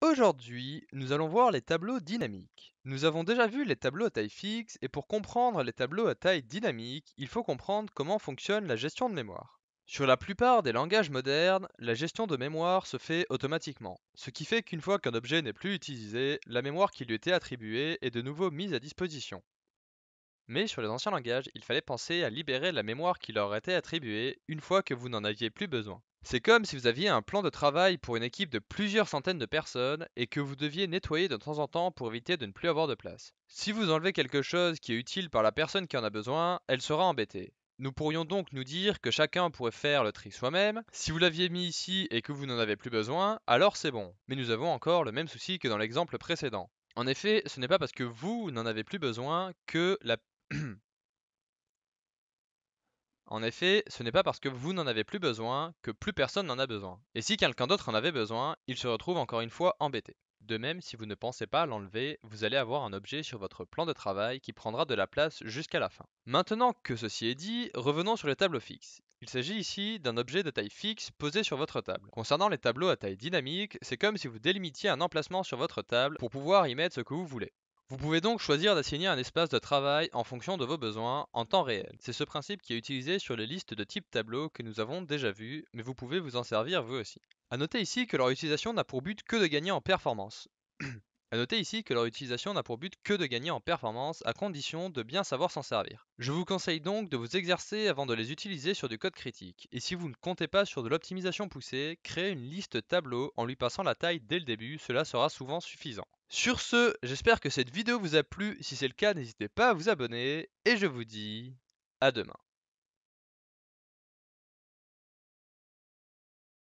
Aujourd'hui, nous allons voir les tableaux dynamiques. Nous avons déjà vu les tableaux à taille fixe et pour comprendre les tableaux à taille dynamique, il faut comprendre comment fonctionne la gestion de mémoire. Sur la plupart des langages modernes, la gestion de mémoire se fait automatiquement, ce qui fait qu'une fois qu'un objet n'est plus utilisé, la mémoire qui lui était attribuée est de nouveau mise à disposition. Mais sur les anciens langages, il fallait penser à libérer la mémoire qui leur était attribuée une fois que vous n'en aviez plus besoin. C'est comme si vous aviez un plan de travail pour une équipe de plusieurs centaines de personnes et que vous deviez nettoyer de temps en temps pour éviter de ne plus avoir de place. Si vous enlevez quelque chose qui est utile par la personne qui en a besoin, elle sera embêtée. Nous pourrions donc nous dire que chacun pourrait faire le tri soi-même. Si vous l'aviez mis ici et que vous n'en avez plus besoin, alors c'est bon. Mais nous avons encore le même souci que dans l'exemple précédent. En effet, ce n'est pas parce que vous n'en avez plus besoin que la En effet, ce n'est pas parce que vous n'en avez plus besoin que plus personne n'en a besoin. Et si quelqu'un d'autre en avait besoin, il se retrouve encore une fois embêté. De même, si vous ne pensez pas à l'enlever, vous allez avoir un objet sur votre plan de travail qui prendra de la place jusqu'à la fin. Maintenant que ceci est dit, revenons sur les tableaux fixes. Il s'agit ici d'un objet de taille fixe posé sur votre table. Concernant les tableaux à taille dynamique, c'est comme si vous délimitiez un emplacement sur votre table pour pouvoir y mettre ce que vous voulez. Vous pouvez donc choisir d'assigner un espace de travail en fonction de vos besoins en temps réel. C'est ce principe qui est utilisé sur les listes de type tableau que nous avons déjà vues, mais vous pouvez vous en servir vous aussi. A noter ici que leur utilisation n'a pour but que de gagner en performance. À noter ici que leur utilisation n'a pour but que de gagner en performance à condition de bien savoir s'en servir. Je vous conseille donc de vous exercer avant de les utiliser sur du code critique, et si vous ne comptez pas sur de l'optimisation poussée, créez une liste tableau en lui passant la taille dès le début, cela sera souvent suffisant. Sur ce, j'espère que cette vidéo vous a plu, si c'est le cas n'hésitez pas à vous abonner, et je vous dis à demain.